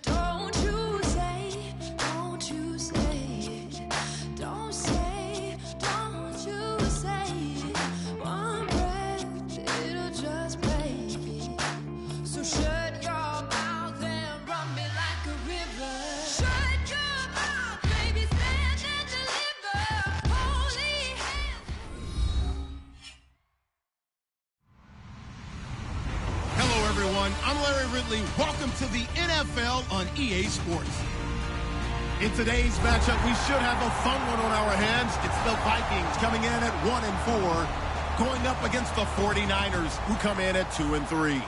Don't you say, don't you say, don't say, don't you say, one breath, it'll just break. So shut your mouth and run me like a river. Shut your mouth, baby, stand and deliver. Holy hands. Hello, everyone. I'm Larry Ridley. Welcome to the NFL on EA Sports. In today's matchup, we should have a fun one on our hands. It's the Vikings coming in at 1-4, going up against the 49ers, who come in at 2-3.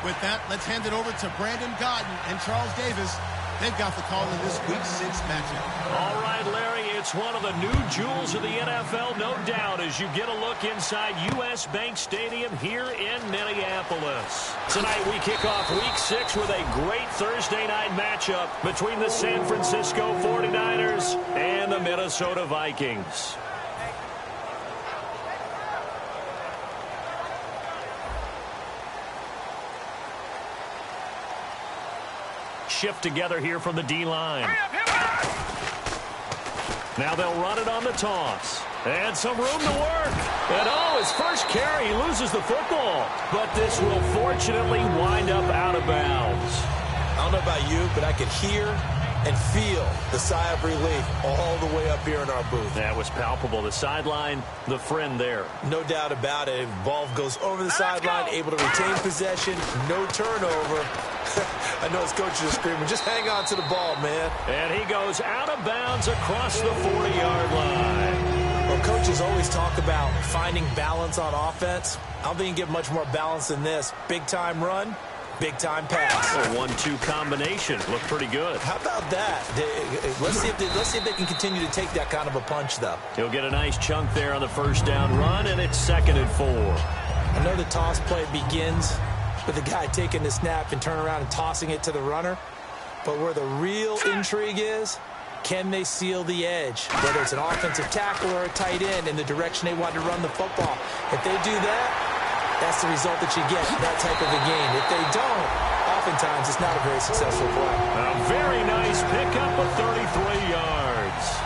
With that, let's hand it over to Brandon Godden and Charles Davis. They've got the call in this Week 6 matchup. All right, Larry, it's one of the new jewels of the NFL, no doubt, as you get a look inside U.S. Bank Stadium here in Minneapolis. Tonight we kick off Week 6 with a great Thursday night matchup between the San Francisco 49ers and the Minnesota Vikings. Shift together here from the D-line. Now they'll run it on the toss. And some room to work. And oh, his first carry, he loses the football. But this will fortunately wind up out of bounds. I don't know about you, but I could hear and feel the sigh of relief all the way up here in our booth. That was palpable. The sideline, the friend there. No doubt about it. Ball goes over the sideline, able to retain possession, no turnover. I know his coaches are screaming, just hang on to the ball, man. And he goes out of bounds across the 40-yard line. Well, coaches always talk about finding balance on offense. I don't think you can get much more balance than this. Big-time run, big-time pass. A 1-2 combination. Looked pretty good. How about that? Let's see if they can continue to take that kind of a punch, though. He'll get a nice chunk there on the first down run, and it's 2nd and 4. I know the toss play begins with the guy taking the snap and turning around and tossing it to the runner. But where the real intrigue is, can they seal the edge? Whether it's an offensive tackle or a tight end in the direction they want to run the football. If they do that, that's the result that you get, that type of a game. If they don't, oftentimes it's not a very successful play. A very nice pickup of 33 yards.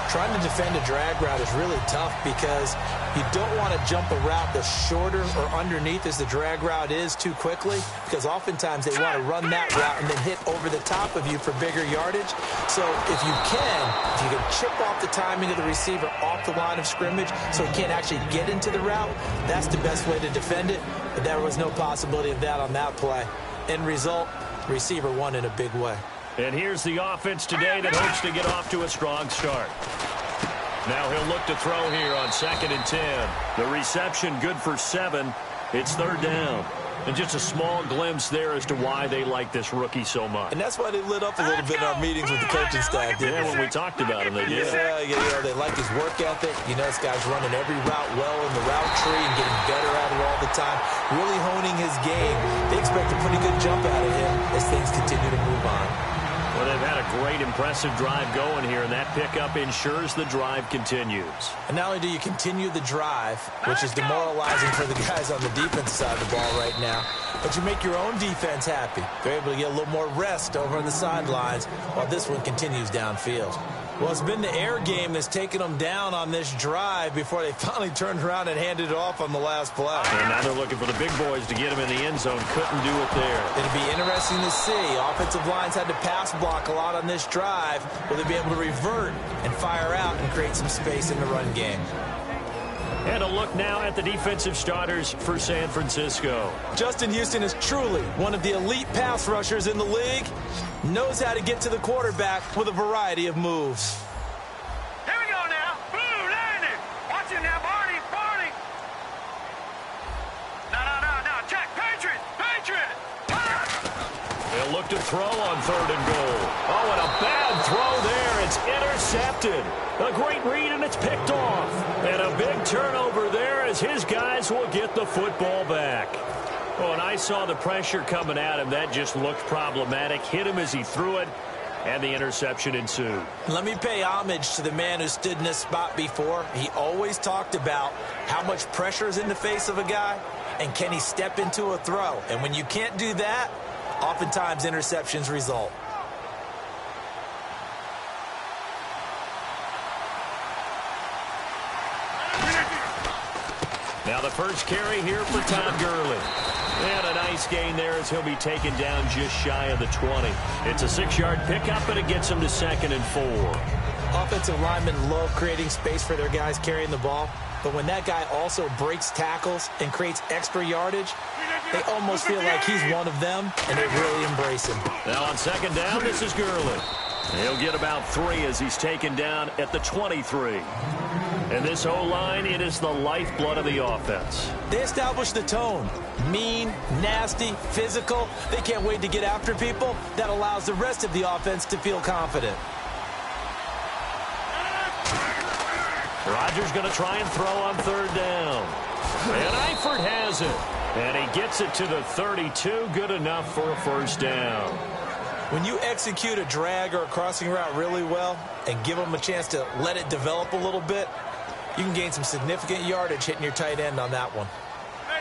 Trying to defend a drag route is really tough because you don't want to jump a route that's shorter or underneath as the drag route is too quickly, because oftentimes they want to run that route and then hit over the top of you for bigger yardage. So if you can chip off the timing of the receiver off the line of scrimmage so he can't actually get into the route, that's the best way to defend it. But there was no possibility of that on that play. End result, receiver won in a big way. And here's the offense today that hopes to get off to a strong start. Now he'll look to throw here on 2nd and 10. The reception good for 7. It's 3rd down. And just a small glimpse there as to why they like this rookie so much. And that's why they lit up a little bit in our meetings with the coaching staff. Yeah, when we talked about him, they did. Yeah, they like his work ethic. You know, this guy's running every route well in the route tree and getting better at it all the time. Really honing his game. They expect a pretty good jump out of him as things continue to move on. Well, they've had a great, impressive drive going here, and that pickup ensures the drive continues. And not only do you continue the drive, which is demoralizing for the guys on the defense side of the ball right now, but you make your own defense happy. They're able to get a little more rest over on the sidelines while this one continues downfield. Well, it's been the air game that's taken them down on this drive before they finally turned around and handed it off on the last play. And now they're looking for the big boys to get him in the end zone. Couldn't do it there. It'll be interesting to see. Offensive lines had to pass block a lot on this drive. Will they be able to revert and fire out and create some space in the run game? And a look now at the defensive starters for San Francisco. Justin Houston is truly one of the elite pass rushers in the league. Knows how to get to the quarterback with a variety of moves. Here we go now. Blue landing. Watch it now, Barney. No. Check. Patriot. They'll look to throw on 3rd and goal. Oh, and a bad throw there. It's It's intercepted. A great read, and it's picked off. And a big turnover there as his guys will get the football back. Oh, and I saw the pressure coming at him. That just looked problematic. Hit him as he threw it, and the interception ensued. Let me pay homage to the man who stood in this spot before. He always talked about how much pressure is in the face of a guy, and can he step into a throw. And when you can't do that, oftentimes interceptions result. Now the first carry here for Todd Gurley. And a nice gain there as he'll be taken down just shy of the 20. It's a 6-yard pickup, and it gets him to 2nd and 4. Offensive linemen love creating space for their guys carrying the ball. But when that guy also breaks tackles and creates extra yardage, they almost feel like he's one of them, and they really embrace him. Now on 2nd down, this is Gurley. He'll get about 3 as he's taken down at the 23. And this O-line, it is the lifeblood of the offense. They establish the tone. Mean, nasty, physical. They can't wait to get after people. That allows the rest of the offense to feel confident. Rodgers going to try and throw on 3rd down. And Eifert has it. And he gets it to the 32. Good enough for a 1st down. When you execute a drag or a crossing route really well and give them a chance to let it develop a little bit, you can gain some significant yardage hitting your tight end on that one. Hey,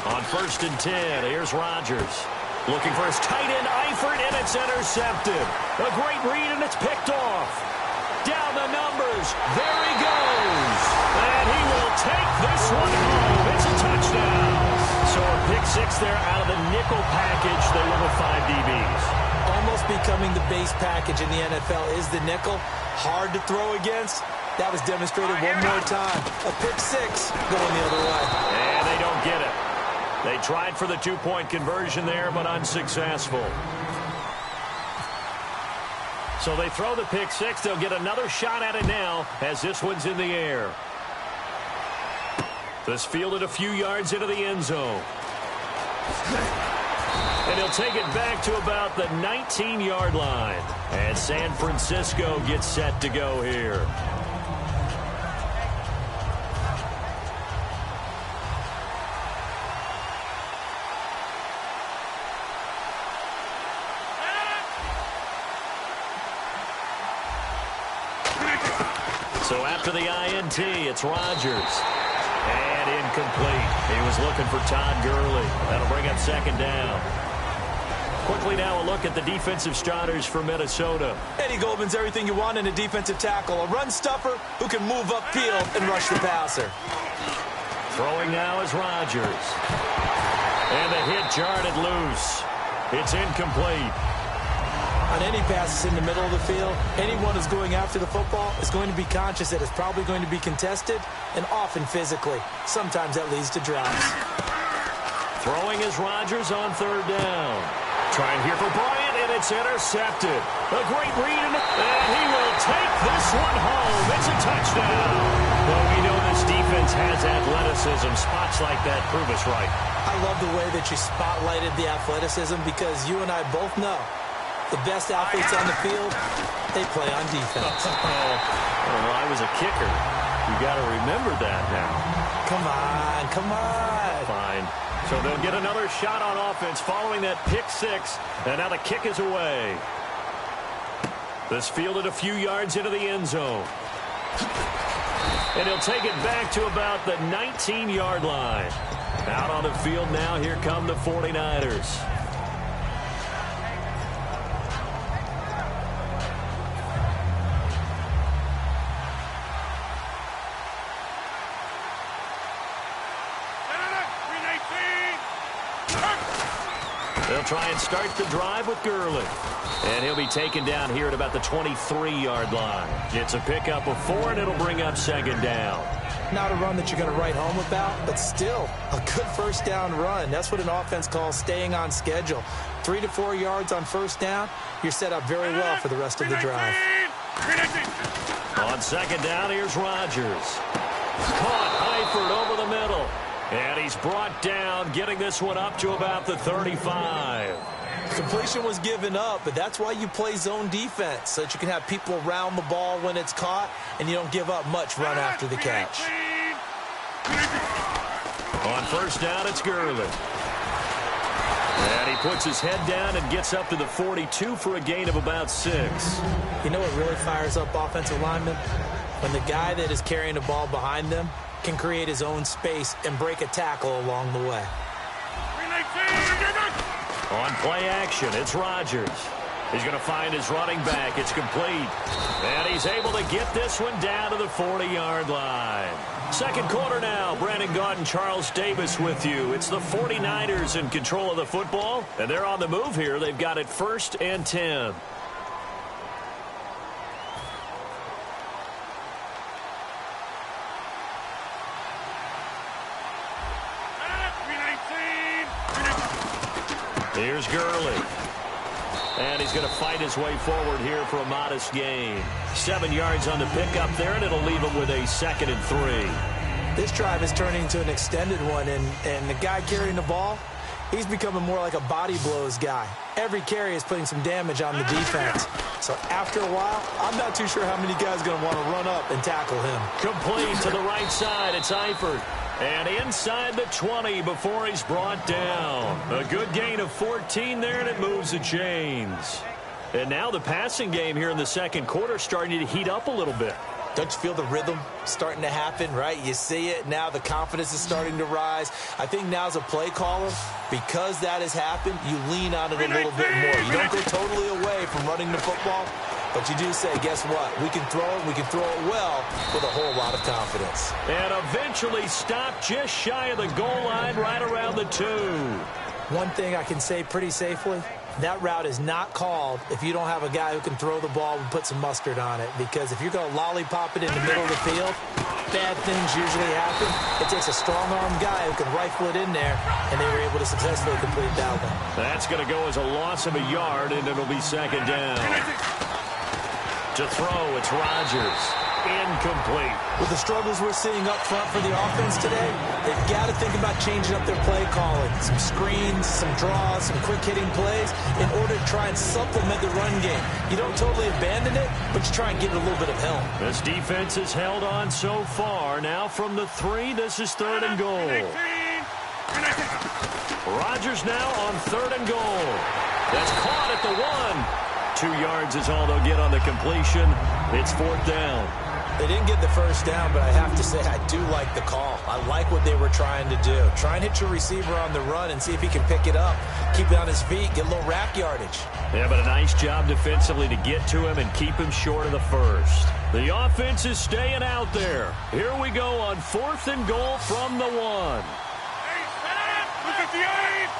88. On 1st and 10, here's Rodgers. Looking for his tight end, Eifert, and it's intercepted. A great read, and it's picked off. Down the numbers. There he goes. And he will take this one home. It's a touchdown. So a pick 6 there out of the nickel package. They went with 5 DBs. Almost becoming the base package in the NFL is the nickel. Hard to throw against. That was demonstrated one more time. A pick 6 going the other way. And they don't get it. They tried for the 2-point conversion there, but unsuccessful. So they throw the pick 6. They'll get another shot at it now as this one's in the air. This fielded a few yards into the end zone. And he'll take it back to about the 19-yard line. And San Francisco gets set to go here. So after the INT, it's Rodgers. And incomplete. He was looking for Todd Gurley. That'll bring up 2nd down. Quickly now a look at the defensive starters for Minnesota. Eddie Goldman's everything you want in a defensive tackle. A run stuffer who can move upfield and rush the passer. Throwing now is Rodgers. And the hit jarred it loose. It's incomplete. On any passes in the middle of the field, anyone who's going after the football is going to be conscious that it's probably going to be contested and often physically. Sometimes that leads to drops. Throwing is Rodgers on 3rd down. Trying here for Bryant, and it's intercepted. A great read, and he will take this one home. It's a touchdown. Well, we know this defense has athleticism. Spots like that prove us right. I love the way that you spotlighted the athleticism because you and I both know the best athletes on the field, they play on defense. Well, I was a kicker. You got to remember that now. Come on, come on. Fine. So they'll get another shot on offense following that pick 6, and now the kick is away. This fielded a few yards into the end zone. And he'll take it back to about the 19-yard line. Out on the field now, here come the 49ers. They'll try and start the drive with Gurley. And he'll be taken down here at about the 23-yard line. It's a pickup of 4, and it'll bring up 2nd down. Not a run that you're going to write home about, but still a good 1st down run. That's what an offense calls staying on schedule. 3 to 4 yards on 1st down, you're set up very well for the rest of the drive. On 2nd down, here's Rodgers. Caught Eifert over the middle. And he's brought down, getting this one up to about the 35. Completion was given up, but that's why you play zone defense, so that you can have people around the ball when it's caught, and you don't give up much run after the catch. On first down, it's Gurley. And he puts his head down and gets up to the 42 for a gain of about 6. You know what really fires up offensive linemen? When the guy that is carrying the ball behind them can create his own space and break a tackle along the way. On play action, it's Rodgers. He's going to find his running back. It's complete. And he's able to get this one down to the 40-yard line. Second quarter now. Brandon Gaudin, Charles Davis with you. It's the 49ers in control of the football, and they're on the move here. They've got it 1st and 10. Here's Gurley. And he's going to fight his way forward here for a modest gain. 7 yards on the pickup there, and it'll leave him with a 2nd and 3. This drive is turning into an extended one, and the guy carrying the ball, he's becoming more like a body blows guy. Every carry is putting some damage on the defense. So after a while, I'm not too sure how many guys are going to want to run up and tackle him. Complete to the right side. It's Eifert. And inside the 20 before he's brought down. A good gain of 14 there, and it moves the chains. And now the passing game here in the second quarter starting to heat up a little bit. Don't you feel the rhythm starting to happen, right? You see it. Now the confidence is starting to rise. I think now as a play caller, because that has happened, you lean on it a little bit more. You don't go totally away from running the football, but you do say, guess what? We can throw it. We can throw it well with a whole lot of confidence. And eventually stopped just shy of the goal line right around the 2. One thing I can say pretty safely, that route is not called if you don't have a guy who can throw the ball and put some mustard on it. Because if you're going to lollipop it in the middle of the field, bad things usually happen. It takes a strong-armed guy who can rifle it in there, and they were able to successfully complete that one. That's going to go as a loss of a yard, and it'll be 2nd down. To throw, it's Rodgers. Incomplete. With the struggles we're seeing up front for the offense today, they've got to think about changing up their play calling. Some screens, some draws, some quick-hitting plays in order to try and supplement the run game. You don't totally abandon it, but you try and give it a little bit of help. This defense has held on so far. Now from the 3, this is 3rd and goal. Rodgers now on 3rd and goal. That's caught at the 1. 2 yards is all they'll get on the completion. It's 4th down. They didn't get the first down, but I have to say I do like the call. I like what they were trying to do. Try and hit your receiver on the run and see if he can pick it up. Keep it on his feet, get a little rack yardage. Yeah, but a nice job defensively to get to him and keep him short of the first. The offense is staying out there. Here we go on 4th and goal from the 1. Look at the 8.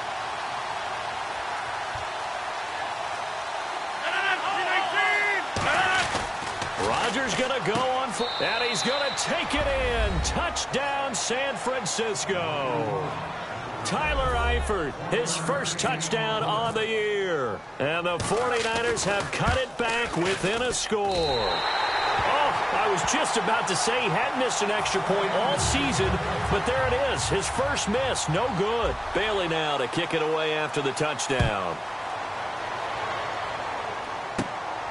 Rodgers going to go on, and he's going to take it in. Touchdown, San Francisco. Tyler Eifert, his first touchdown on the year. And the 49ers have cut it back within a score. Oh, I was just about to say he hadn't missed an extra point all season, but there it is. His first miss, no good. Bailey now to kick it away after the touchdown.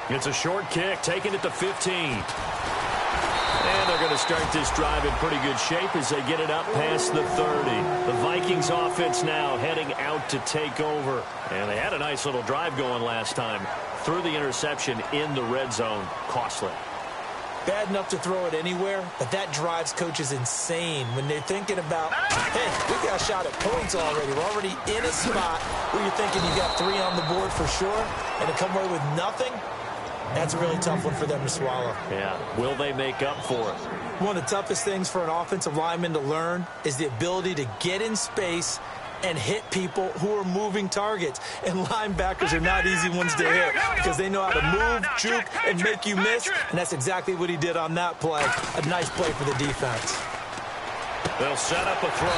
It's a short kick, taking it to 15. And they're going to start this drive in pretty good shape as they get it up past the 30. The Vikings offense now heading out to take over. And they had a nice little drive going last time. Threw the interception in the red zone. Costly. Bad enough to throw it anywhere, but that drives coaches insane when they're thinking about, hey, we got a shot at points already. We're already in a spot where you're thinking you got 3 on the board for sure, and to come away with nothing, that's a really tough one for them to swallow. Yeah. Will they make up for it? One of the toughest things for an offensive lineman to learn is the ability to get in space and hit people who are moving targets. And linebackers are not easy ones to hit because they know how to move, juke, and make you miss. And that's exactly what he did on that play. A nice play for the defense. They'll set up a throw.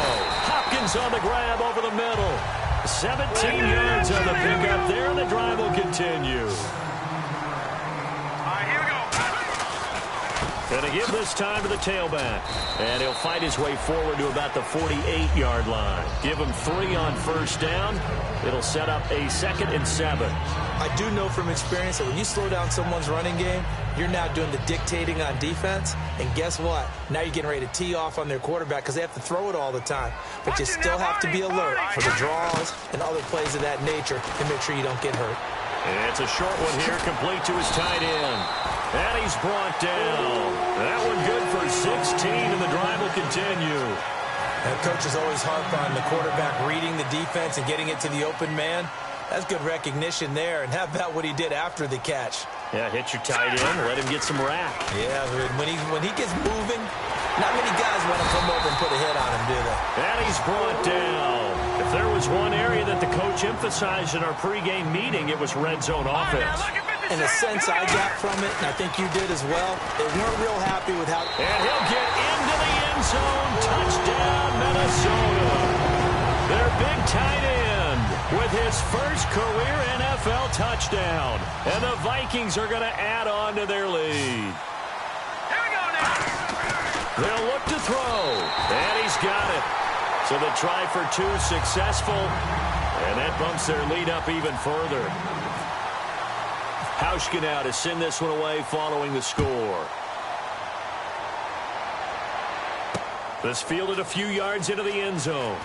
Hopkins on the grab over the middle. 17 yards on the pickup there, and the drive will continue. Here we go. Going to give this time to the tailback. And he'll fight his way forward to about the 48-yard line. Give him 3 on first down. It'll set up a 2nd and 7. I do know from experience that when you slow down someone's running game, you're now doing the dictating on defense. And guess what? Now you're getting ready to tee off on their quarterback because they have to throw it all the time. But you still have to be alert for the draws and other plays of that nature to make sure you don't get hurt. And it's a short one here, complete to his tight end. And he's brought down. That one good for 16, and the drive will continue. And coaches always harp on the quarterback reading the defense and getting it to the open man. That's good recognition there. And how about what he did after the catch? Yeah, hit your tight end, let him get some rack. Yeah, when he gets moving, not many guys want to come over and put a hit on him, do they? And he's brought down. If there was one area that the coach emphasized in our pregame meeting, it was red zone offense. In a sense I got from it, and I think you did as well, they weren't real happy with how... And he'll get into the end zone. Touchdown, Minnesota. Their big tight end with his first career NFL touchdown. And the Vikings are going to add on to their lead. Here we go now. They'll look to throw. And he's got it. So the try for 2 successful. And that bumps their lead up even further. Hauschka now to send this one away following the score. This fielded a few yards into the end zone.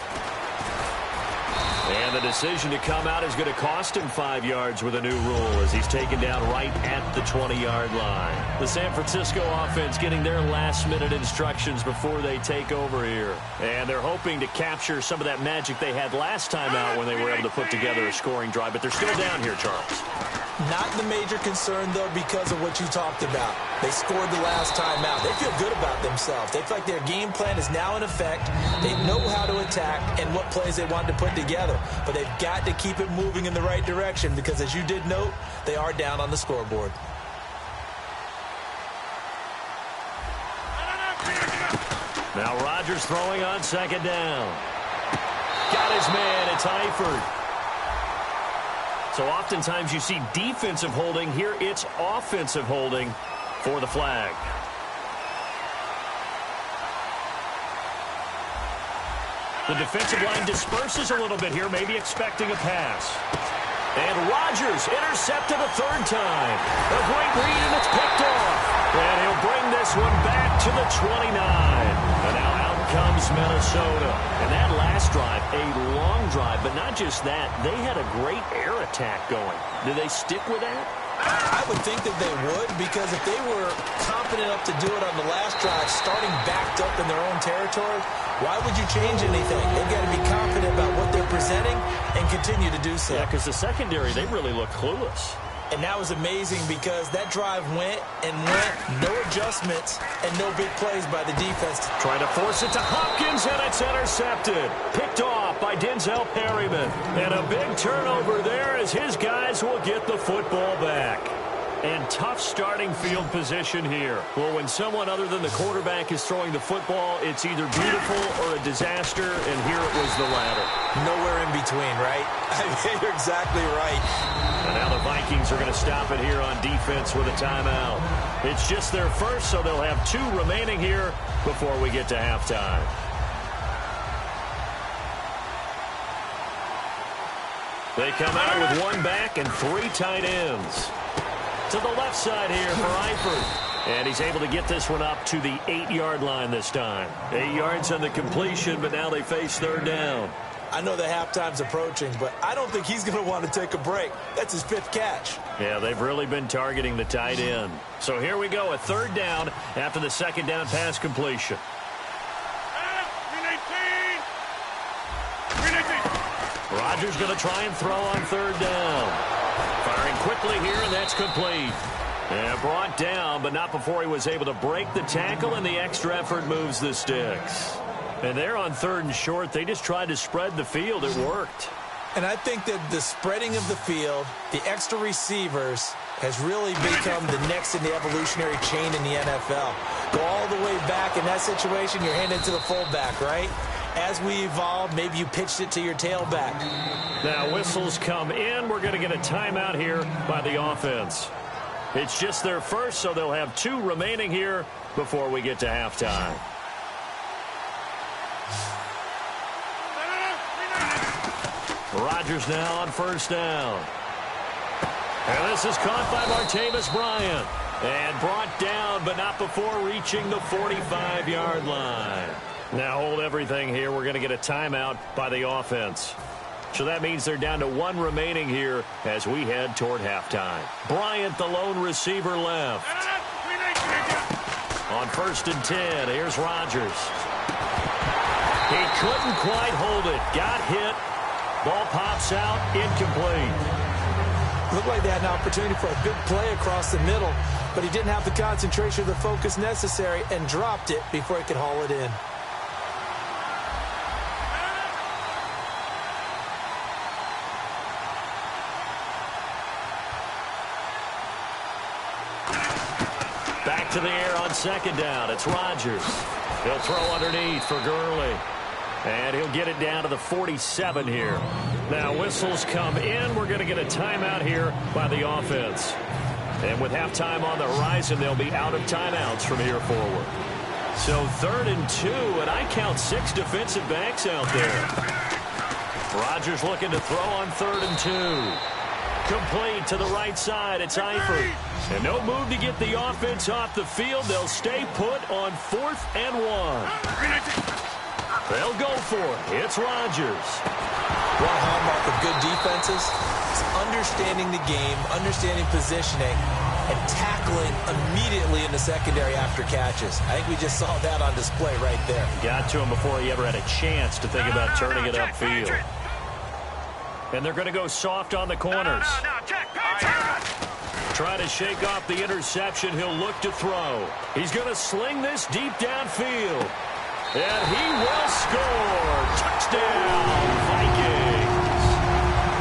And the decision to come out is going to cost him 5 yards with a new rule as he's taken down right at the 20-yard line. The San Francisco offense getting their last-minute instructions before they take over here. And they're hoping to capture some of that magic they had last time out when they were able to put together a scoring drive. But they're still down here, Charles. Not the major concern, though, because of what you talked about. They scored the last time out. They feel good about themselves. They feel like their game plan is now in effect. They know how to attack and what plays they want to put together. But they've got to keep it moving in the right direction because, as you did note, they are down on the scoreboard. Now Rodgers throwing on 2nd down. Got his man. It's Eifert. So oftentimes you see defensive holding. Here it's offensive holding for the flag. The defensive line disperses a little bit here, maybe expecting a pass. And Rodgers intercepted a 3rd time. A great read, and it's picked off. And he'll bring this one back to the 29. And now out comes Minnesota. And that last drive, a long drive, but not just that. They had a great air attack going. Do they stick with that? I would think that they would, because if they were confident enough to do it on the last drive, starting backed up in their own territory, why would you change anything? They've got to be confident about what they're presenting and continue to do so. Yeah, because the secondary, they really look clueless. And that was amazing because that drive went and went, no adjustments, and no big plays by the defense. Trying to force it to Hopkins, and it's intercepted. Picked off by Denzel Perryman. And a big turnover there as his guys will get the football back. And tough starting field position here. Well, when someone other than the quarterback is throwing the football, it's either beautiful or a disaster, and here it was the latter. Nowhere in between, right? I mean, you're exactly right. And now the Vikings are going to stop it here on defense with a timeout. It's just their first, so they'll have 2 remaining here before we get to halftime. They come out with 1 back and 3 tight ends. To the left side here for Eifert. And he's able to get this one up to the 8-yard line this time. 8 yards on the completion, but now they face 3rd down. I know the halftime's approaching, but I don't think he's going to want to take a break. That's his 5th catch. Yeah, they've really been targeting the tight end. So here we go, a 3rd down after the 2nd down pass completion. Rodgers going to try and throw on 3rd down. Firing quickly here, and that's complete. And brought down, but not before he was able to break the tackle, and the extra effort moves the sticks. And they're on 3rd and short. They just tried to spread the field. It worked. And I think that the spreading of the field, the extra receivers, has really become the next in the evolutionary chain in the NFL. Go all the way back in that situation, you're handed to the fullback, right? As we evolve, maybe you pitched it to your tailback. Now whistles come in. We're going to get a timeout here by the offense. It's just their first, so they'll have 2 remaining here before we get to halftime. Rodgers now on first down. And this is caught by Martavis Bryant. And brought down, but not before reaching the 45-yard line. Now hold everything here. We're going to get a timeout by the offense. So that means they're down to 1 remaining here as we head toward halftime. Bryant, the lone receiver, left. On first and 10, here's Rodgers. He couldn't quite hold it. Got hit. Ball pops out, incomplete. Looked like they had an opportunity for a big play across the middle, but he didn't have the concentration or the focus necessary and dropped it before he could haul it in. Back to the air on second down. It's Rodgers. He'll throw underneath for Gurley. And he'll get it down to the 47 here. Now whistles come in. We're going to get a timeout here by the offense. And with halftime on the horizon, they'll be out of timeouts from here forward. So 3rd and 2, and I count 6 defensive backs out there. Rodgers looking to throw on 3rd and 2. Complete to the right side. It's Eifert. And no move to get the offense off the field. They'll stay put on 4th and 1. They'll go for it. It's Rodgers. One hallmark of good defenses is understanding the game, understanding positioning, and tackling immediately in the secondary after catches. I think we just saw that on display right there. Got to him before he ever had a chance to think about turning it upfield. And they're going to go soft on the corners. Try to shake off the interception. He'll look to throw. He's going to sling this deep downfield. And he will score. Touchdown, Vikings.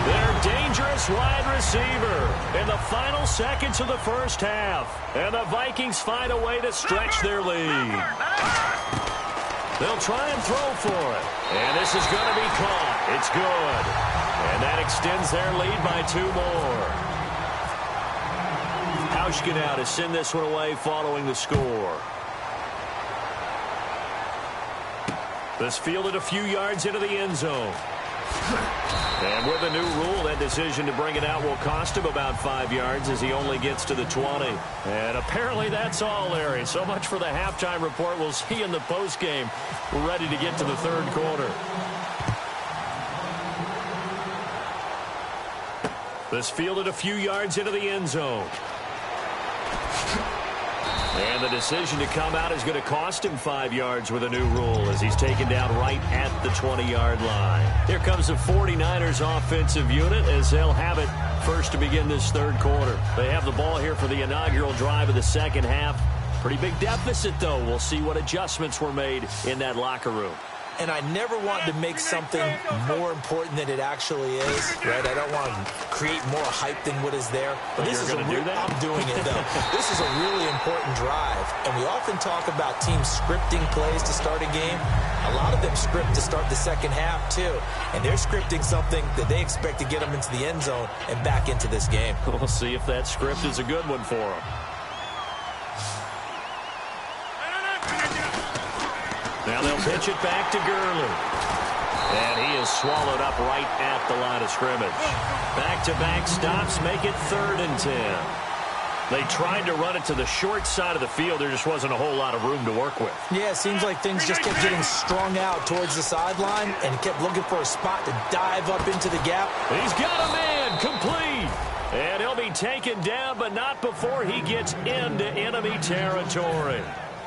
Their dangerous wide receiver in the final seconds of the first half. And the Vikings find a way to stretch their lead. They'll try and throw for it. And this is going to be caught. It's good. And that extends their lead by 2 more. Hauschka now to send this one away following the score. This fielded a few yards into the end zone. And with a new rule, that decision to bring it out will cost him about 5 yards as he only gets to the 20. And apparently that's all, Larry. So much for the halftime report. We'll see you in the postgame. We're ready to get to the 3rd quarter. This fielded a few yards into the end zone. And the decision to come out is going to cost him 5 yards with a new rule as he's taken down right at the 20-yard line. Here comes the 49ers offensive unit as they'll have it first to begin this 3rd quarter. They have the ball here for the inaugural drive of the second half. Pretty big deficit, though. We'll see what adjustments were made in that locker room. And I never want to make something more important than it actually is, right? I don't want to create more hype than what is there. But this is I'm doing it, though. This is a really important drive. And we often talk about teams scripting plays to start a game. A lot of them script to start the second half, too. And they're scripting something that they expect to get them into the end zone and back into this game. We'll see if that script is a good one for them. Now they'll pitch it back to Gurley. And he is swallowed up right at the line of scrimmage. Back-to-back stops make it 3rd and 10. They tried to run it to the short side of the field. There just wasn't a whole lot of room to work with. Yeah, it seems like things just kept getting strung out towards the sideline and kept looking for a spot to dive up into the gap. He's got a man complete. And he'll be taken down, but not before he gets into enemy territory.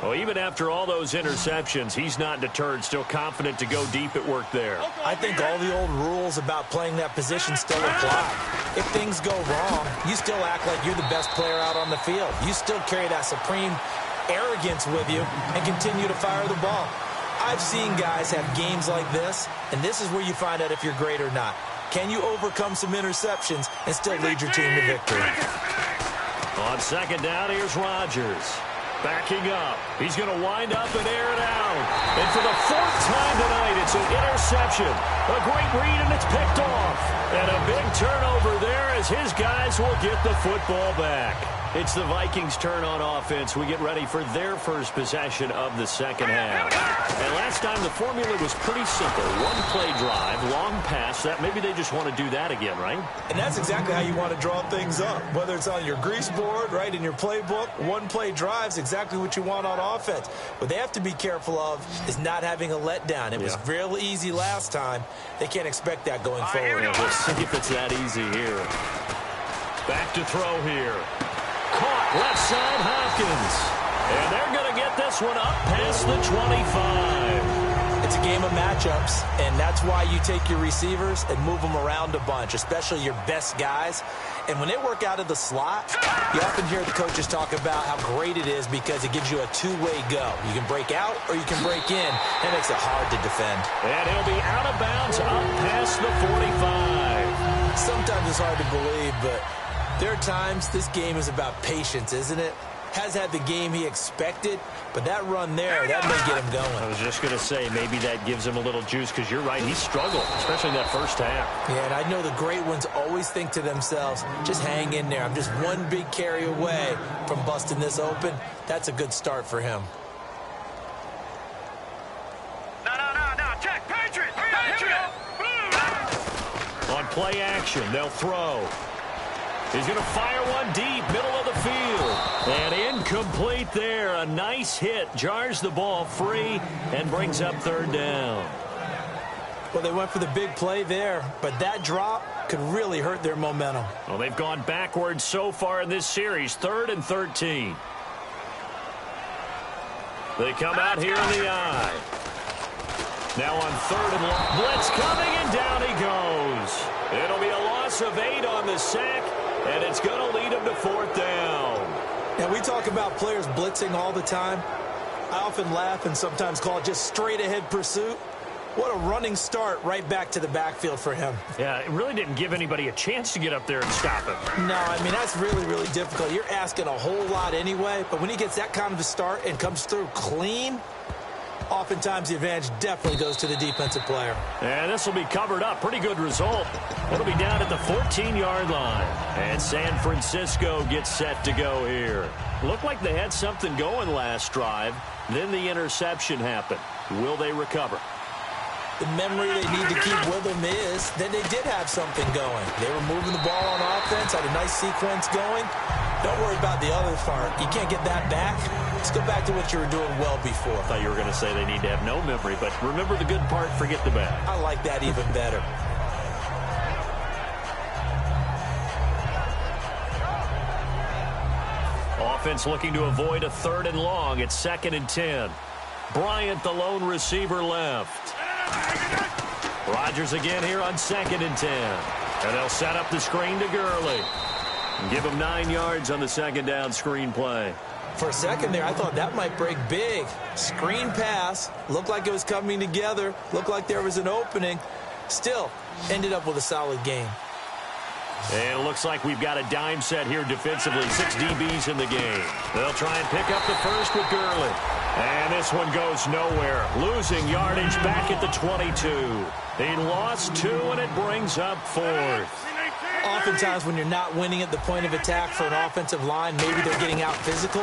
Well, even after all those interceptions, he's not deterred, still confident to go deep at work there. I think all the old rules about playing that position still apply. If things go wrong, you still act like you're the best player out on the field. You still carry that supreme arrogance with you and continue to fire the ball. I've seen guys have games like this, and this is where you find out if you're great or not. Can you overcome some interceptions and still lead your team to victory? On second down, here's Rodgers. Backing up. He's going to wind up and air it out. And for the 4th time tonight, it's an interception. A great read, and it's picked off. And a big turnover there as his guys will get the football back. It's the Vikings' turn on offense. We get ready for their first possession of the second half. And last time the formula was pretty simple. One play drive, long pass. That maybe they just want to do that again, right? And that's exactly how you want to draw things up. Whether it's on your grease board, right, in your playbook, one play drive is exactly what you want on offense. What they have to be careful of is not having a letdown. It was real easy last time. They can't expect that going forward. Yeah, we'll see if it's that easy here. Back to throw here. Caught left side Hopkins. And they're going to get this one up past the 25. It's a game of matchups, and that's why you take your receivers and move them around a bunch, especially your best guys. And when they work out of the slot, you often hear the coaches talk about how great it is because it gives you a two-way go. You can break out or you can break in. That makes it hard to defend. And he'll be out of bounds up past the 45. Sometimes it's hard to believe, but there are times this game is about patience, isn't it? Has had the game he expected, but that run there, that may get him going. I was just going to say, maybe that gives him a little juice because you're right, he struggled, especially in that first half. Yeah, and I know the great ones always think to themselves, just hang in there. I'm just one big carry away from busting this open. That's a good start for him. No. Check. Patriot. On play action, they'll throw. He's going to fire one deep, middle of the field. And incomplete there. A nice hit. Jars the ball free and brings up third down. Well, they went for the big play there, but that drop could really hurt their momentum. Well, they've gone backwards so far in this series. 3rd and 13. They come out here in the eye. Now on 3rd and long. Blitz coming, and down he goes. It'll be a loss of 8 on the sack. And it's going to lead him to 4th down. Now, we talk about players blitzing all the time. I often laugh and sometimes call it just straight-ahead pursuit. What a running start right back to the backfield for him. Yeah, it really didn't give anybody a chance to get up there and stop him. No, I mean, that's really, really difficult. You're asking a whole lot anyway, but when he gets that kind of a start and comes through clean, oftentimes the advantage definitely goes to the defensive player. And this will be covered up. Pretty good result. It'll be down at the 14-yard line. And San Francisco gets set to go here. Looked like they had something going last drive. Then the interception happened. Will they recover? The memory they need to keep with them is that they did have something going. They were moving the ball on offense, had a nice sequence going. Don't worry about the other part. You can't get that back. Let's go back to what you were doing well before. I thought you were going to say they need to have no memory, but remember the good part, forget the bad. I like that even better. Offense looking to avoid a 3rd and long. It's 2nd and 10. Bryant, the lone receiver, left. Rodgers again here on 2nd and 10. And they'll set up the screen to Gurley. And give him 9 yards on the 2nd down screen play. For a second there, I thought that might break big. Screen pass. Looked like it was coming together. Looked like there was an opening. Still, ended up with a solid game. And it looks like we've got a dime set here defensively. 6 DBs in the game. They'll try and pick up the first with Gurley. And this one goes nowhere. Losing yardage back at the 22. He lost 2, and it brings up 4th. Oftentimes when you're not winning at the point of attack for an offensive line, maybe they're getting out physical.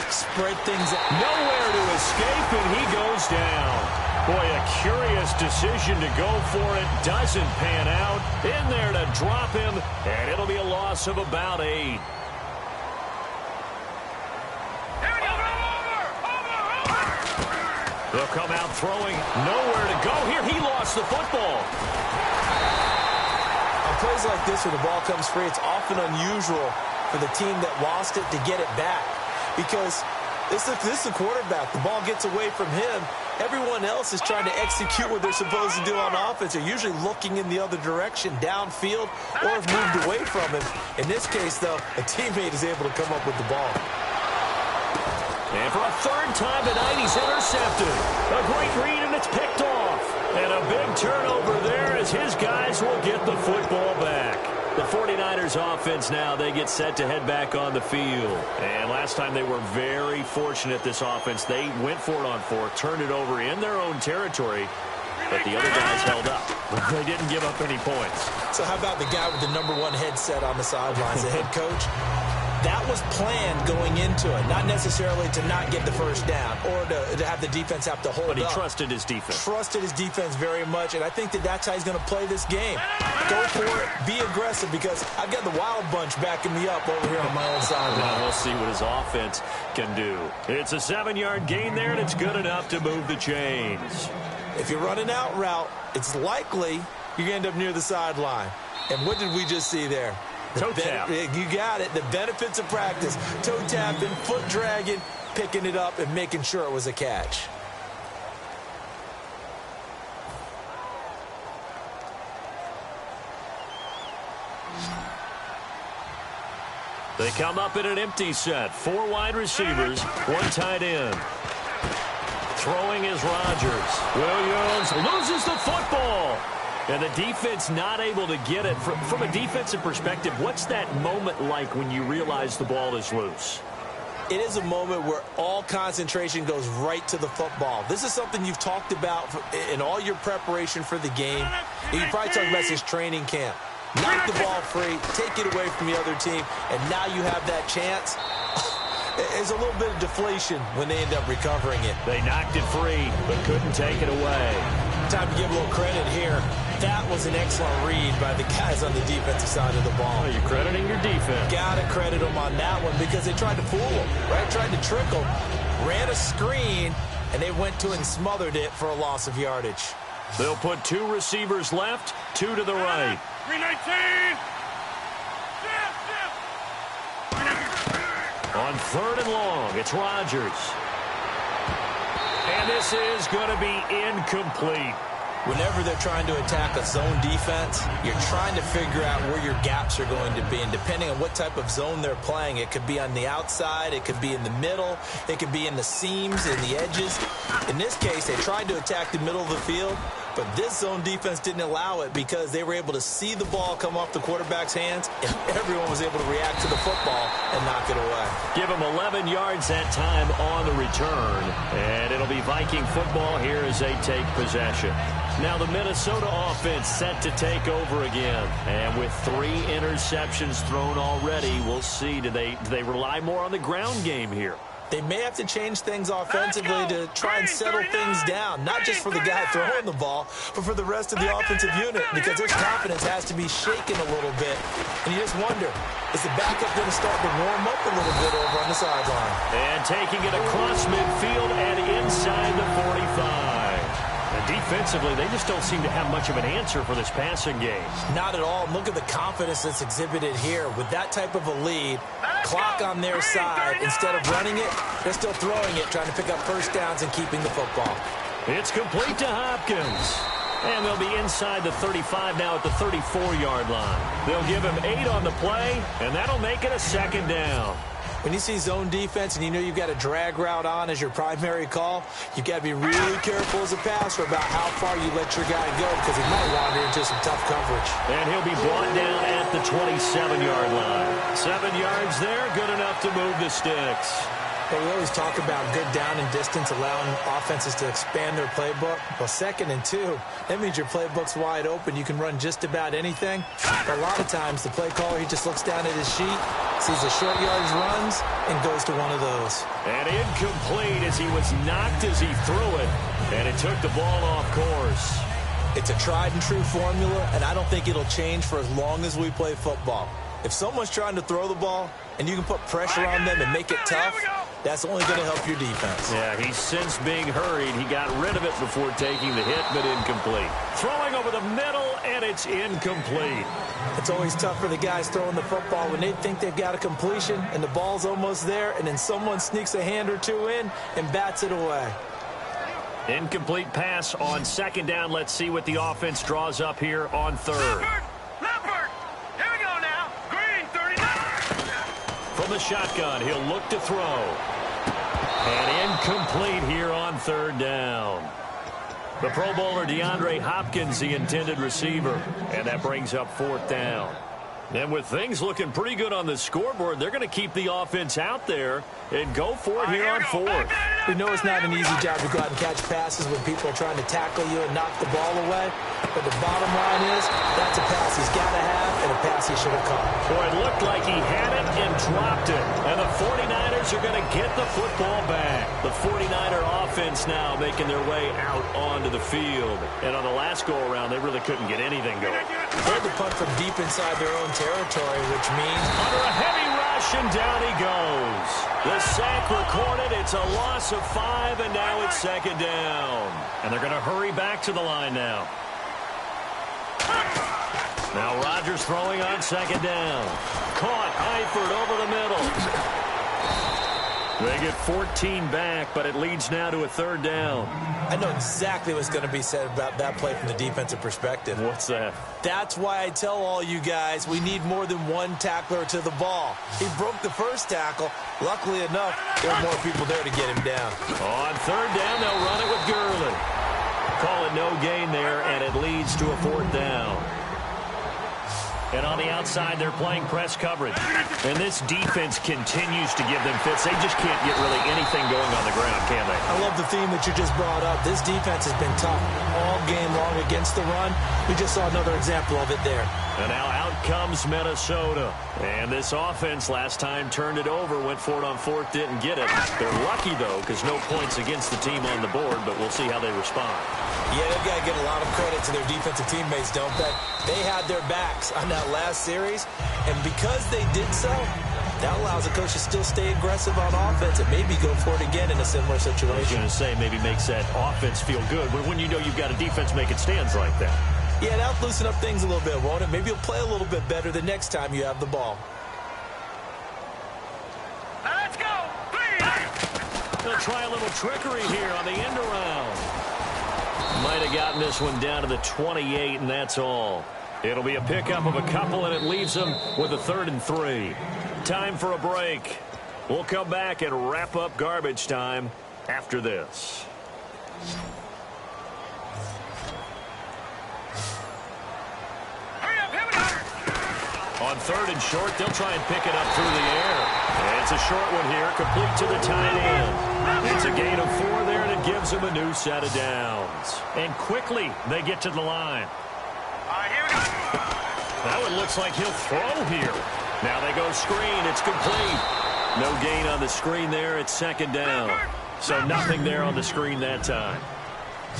Spread things out. Nowhere to escape, and he goes down. Boy, a curious decision to go for it. Doesn't pan out. In there to drop him, and it'll be a loss of about 8. They'll come out throwing. Nowhere to go here. He lost the football. On plays like this where the ball comes free, it's often unusual for the team that lost it to get it back. Because this is a quarterback. The ball gets away from him. Everyone else is trying to execute what they're supposed to do on offense. They're usually looking in the other direction, downfield, or have moved away from him. In this case, though, a teammate is able to come up with the ball. And for a 3rd time tonight, he's intercepted. A great read, and it's picked off. And a big turnover there as his guys will get the football back. The 49ers offense now, they get set to head back on the field. And last time they were very fortunate, this offense. They went for it on 4th, turned it over in their own territory, but the other guys held up. They didn't give up any points. So how about the guy with the #1 headset on the sidelines, the head coach? that was planned going into it, not necessarily to not get the first down or to have the defense have to hold up. But he trusted his defense. Trusted his defense very much, and I think that's how he's going to play this game. Go for it, be aggressive, because I've got the Wild Bunch backing me up over here on my own side. Now we'll see what his offense can do. It's a 7-yard gain there, and it's good enough to move the chains. If you're running out route, it's likely you're going to end up near the sideline. And what did we just see there? Toe tap. You got it. The benefits of practice. Toe tapping, foot dragging, picking it up, and making sure it was a catch. They come up in an empty set. 4 wide receivers, 1 tight end. Throwing is Rodgers. Williams loses the football. And the defense not able to get it. From a defensive perspective, what's that moment like when you realize the ball is loose? It is a moment where all concentration goes right to the football. This is something you've talked about in all your preparation for the game. You probably talked about this training camp. Knock the ball free, take it away from the other team, and now you have that chance. There's a little bit of deflation when they end up recovering it. They knocked it free, but couldn't take it away. Time to give a little credit here. That was an excellent read by the guys on the defensive side of the ball. Well, you're crediting your defense. Got to credit them on that one because they tried to fool them, right? Tried to trick them, ran a screen, and they went to and smothered it for a loss of yardage. They'll put 2 receivers left, 2 to the right. 319. On 3rd and long, it's Rodgers. And this is going to be incomplete. Whenever they're trying to attack a zone defense, you're trying to figure out where your gaps are going to be. And depending on what type of zone they're playing, it could be on the outside, it could be in the middle, it could be in the seams, in the edges. In this case, they tried to attack the middle of the field, but this zone defense didn't allow it because they were able to see the ball come off the quarterback's hands, and everyone was able to react to the football and knock it away. Give them 11 yards that time on the return, and it'll be Viking football here as they take possession. Now the Minnesota offense set to take over again, and with 3 interceptions thrown already, we'll see, do they rely more on the ground game here? They may have to change things offensively to try and settle things down, not just for the guy throwing the ball, but for the rest of the offensive unit, because their confidence has to be shaken a little bit. And you just wonder, is the backup going to start to warm up a little bit over on the sideline? And taking it across midfield and inside the 45. And defensively, they just don't seem to have much of an answer for this passing game. Not at all. Look at the confidence that's exhibited here. With that type of a lead, clock on their side, instead of running it, they're still throwing it, trying to pick up first downs and keeping the football. It's complete to Hopkins. And they'll be inside the 35 now at the 34-yard line. They'll give him 8 on the play, and that'll make it a 2nd down. When you see zone defense and you know you've got a drag route on as your primary call, you've got to be really careful as a passer about how far you let your guy go because he might wander into some tough coverage. And he'll be brought down at the 27-yard line. 7 yards there, good enough to move the sticks. But we always talk about good down and distance, allowing offenses to expand their playbook. Well, 2nd and 2, that means your playbook's wide open. You can run just about anything. But a lot of times, the play caller, he just looks down at his sheet, sees the short yardage runs, and goes to one of those. And incomplete as he was knocked as he threw it. And it took the ball off course. It's a tried-and-true formula, and I don't think it'll change for as long as we play football. If someone's trying to throw the ball, and you can put pressure on them and make it tough, that's only going to help your defense. Yeah, he's since being hurried. He got rid of it before taking the hit, but incomplete. Throwing over the middle, and it's incomplete. It's always tough for the guys throwing the football when they think they've got a completion, and the ball's almost there, and then someone sneaks a hand or two in and bats it away. Incomplete pass on 2nd down. Let's see what the offense draws up here on 3rd. Leopard! Here we go now. Green, 39. From the shotgun, he'll look to throw. And incomplete here on 3rd down. The Pro Bowler DeAndre Hopkins, the intended receiver. And that brings up 4th down. And with things looking pretty good on the scoreboard, they're going to keep the offense out there and go for it here on 4th. We know it's not an easy job to go out and catch passes when people are trying to tackle you and knock the ball away. But the bottom line is, that's a pass he's got to have and a pass he should have caught. Boy, it looked like he had it and dropped it. And the 49ers are going to get the football back. The 49er offense now making their way out onto the field. And on the last go-around, they really couldn't get anything going. They had to punt from deep inside their own territory, which means under a heavy rush, and down he goes. The sack recorded. It's a loss of 5, and now it's second down. And they're going to hurry back to the line now. Now Rodgers throwing on second down. Caught. Eifert over the middle. They get 14 back, but it leads now to a third down. I know exactly what's going to be said about that play from the defensive perspective. What's that? That's why I tell all you guys we need more than one tackler to the ball. He broke the first tackle. Luckily enough, there are more people there to get him down. On third down, they'll run it with Gurley. Call it no gain there, and it leads to a fourth down. And on the outside, they're playing press coverage. And this defense continues to give them fits. They just can't get really anything going on the ground, can they? I love the theme that you just brought up. This defense has been tough all game long against the run. We just saw another example of it there. And now out comes Minnesota. And this offense last time turned it over, went for it on fourth, didn't get it. They're lucky, though, because no points against the team on the board, but we'll see how they respond. Yeah, they've got to get a lot of credit to their defensive teammates, don't they? They had their backs on that last series, and because they did so, that allows the coach to still stay aggressive on offense and maybe go for it again in a similar situation. I was going to say maybe makes that offense feel good, but when you know you've got a defense making stands like that. Yeah, that'll loosen up things a little bit, won't it? Maybe you'll play a little bit better the next time you have the ball. Let's go. They'll try a little trickery here on the end around. Might have gotten this one down to the 28, and that's all. It'll be a pickup of a couple, and it leaves them with a 3rd and 3. Time for a break. We'll come back and wrap up garbage time after this. On 3rd and short, they'll try and pick it up through the air. And it's a short one here, complete to the tight end. It's a gain of 4 there, and it gives them a new set of downs. And quickly, they get to the line. Here we go. That one looks like he'll throw here. Now they go screen. It's complete. No gain on the screen there. It's second down. So nothing there on the screen that time.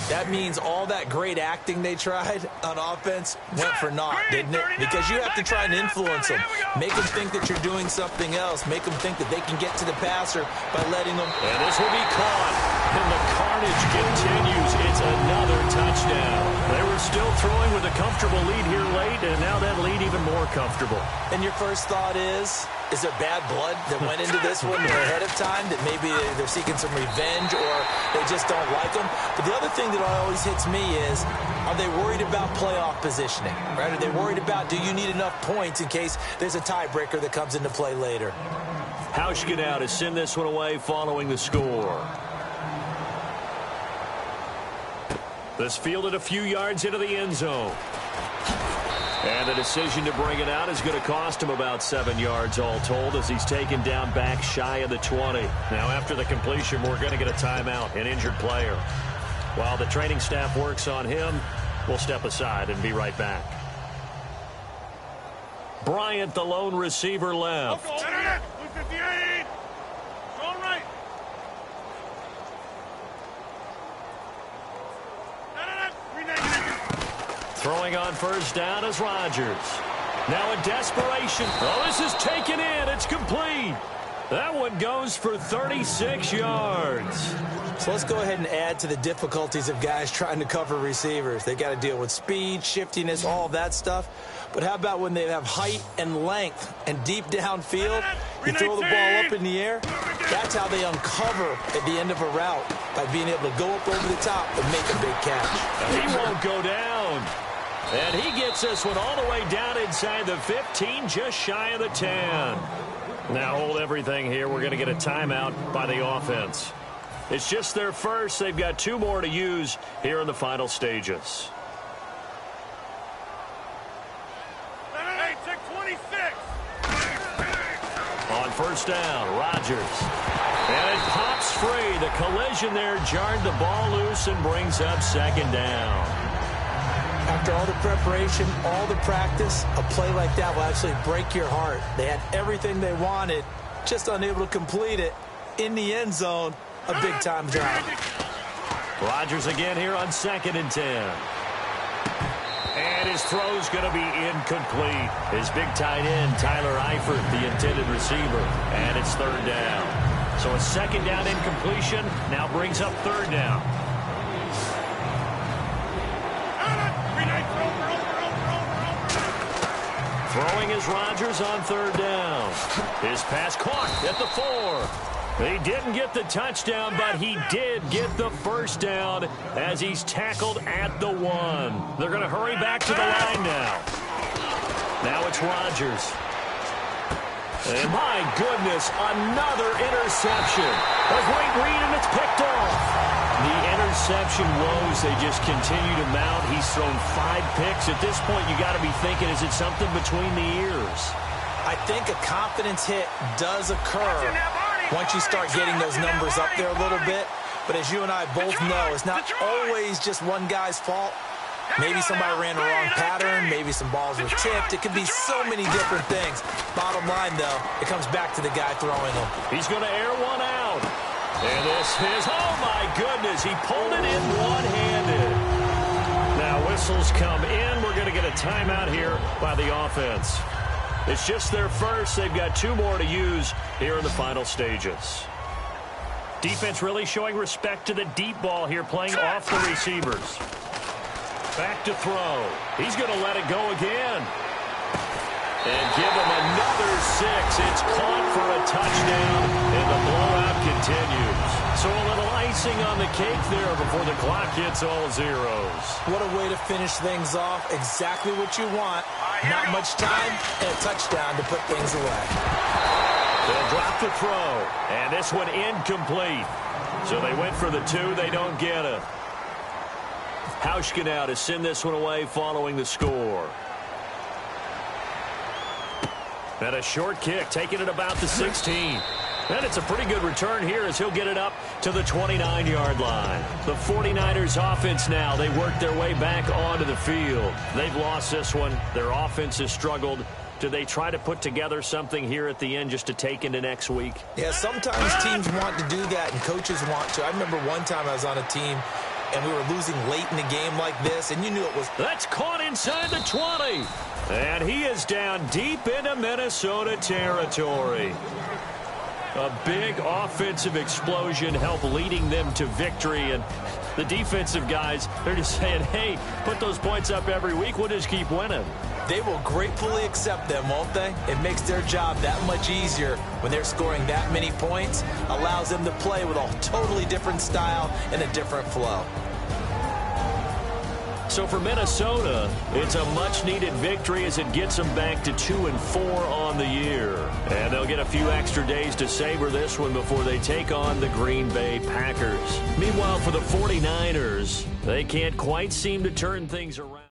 That means all that great acting they tried on offense went for naught, didn't it? Because you have to try and influence them. Make them think that you're doing something else. Make them think that they can get to the passer by letting them. And this will be caught. And the carnage continues. It's another touchdown. They were still throwing with a comfortable lead here late, and now that lead even more comfortable. And your first thought is there bad blood that went into this one ahead of time, that maybe they're seeking some revenge or they just don't like them? But the other thing that always hits me is, are they worried about playoff positioning? Right? Are they worried about, do you need enough points in case there's a tiebreaker that comes into play later? Hauschka now to send this one away following the score. This fielded a few yards into the end zone. And the decision to bring it out is going to cost him about 7 yards all told, as he's taken down back shy of the 20. Now after the completion, we're going to get a timeout, an injured player. While the training staff works on him, we'll step aside and be right back. Bryant, the lone receiver, left. 258. Going right. Throwing on first down is Rodgers. Now in desperation. Oh, this is taken in. It's complete. That one goes for 36 yards. So let's go ahead and add to the difficulties of guys trying to cover receivers. They got to deal with speed, shiftiness, all of that stuff. But how about when they have height and length and deep downfield? You throw the ball up in the air. That's how they uncover at the end of a route, by being able to go up over the top and make a big catch. He won't go down. And he gets this one all the way down inside the 15, just shy of the 10. Now hold everything here. We're going to get a timeout by the offense. It's just their first. They've got 2 more to use here in the final stages. Hey, check 26. On first down, Rodgers. And it pops free. The collision there jarred the ball loose and brings up second down. After all the preparation, all the practice, a play like that will actually break your heart. They had everything they wanted, just unable to complete it. In the end zone, a big-time drop. Rodgers again here on 2nd and 10. And his throw's going to be incomplete. His big tight end, Tyler Eifert, the intended receiver. And it's 3rd down. So a 2nd down incompletion now brings up 3rd down. Throwing is Rodgers on 3rd down. His pass caught at the 4. He didn't get the touchdown, but he did get the 1st down as he's tackled at the 1. They're going to hurry back to the line now. Now it's Rodgers. And my goodness, another interception. A great read, and it's picked off. The interception woes, they just continue to mount. He's thrown 5 picks. At this point, you got to be thinking, is it something between the ears? I think a confidence hit does occur once you start getting those numbers up there a little bit. But as you and I both know, it's not always just one guy's fault. Maybe somebody ran the wrong pattern. Maybe some balls were tipped. It could be so many different things. Bottom line, though, it comes back to the guy throwing them. He's going to air one out. And this is, oh my goodness, he pulled it in one-handed. Now whistles come in. We're going to get a timeout here by the offense. It's just their first. They've got 2 more to use here in the final stages. Defense really showing respect to the deep ball here, playing off the receivers. Back to throw. He's going to let it go again. And give him another 6. It's caught for a touchdown, and the blowout continues. So a little icing on the cake there before the clock hits all zeros. What a way to finish things off. Exactly what you want. Not much time and a touchdown to put things away. They'll drop the throw, and this one incomplete. So they went for the 2. They don't get it. Hauschka now to send this one away following the score. And a short kick, taking it about the 16. And it's a pretty good return here as he'll get it up to the 29-yard line. The 49ers offense now, they work their way back onto the field. They've lost this one. Their offense has struggled. Do they try to put together something here at the end just to take into next week? Yeah, sometimes teams want to do that and coaches want to. I remember one time I was on a team and we were losing late in the game like this, and you knew it was... That's caught inside the 20. And he is down deep into Minnesota territory. A big offensive explosion helped leading them to victory. And the defensive guys, they're just saying, hey, put those points up every week. We'll just keep winning. They will gratefully accept them, won't they? It makes their job that much easier when they're scoring that many points. Allows them to play with a totally different style and a different flow. So for Minnesota, it's a much-needed victory as it gets them back to 2-4 on the year. And they'll get a few extra days to savor this one before they take on the Green Bay Packers. Meanwhile, for the 49ers, they can't quite seem to turn things around.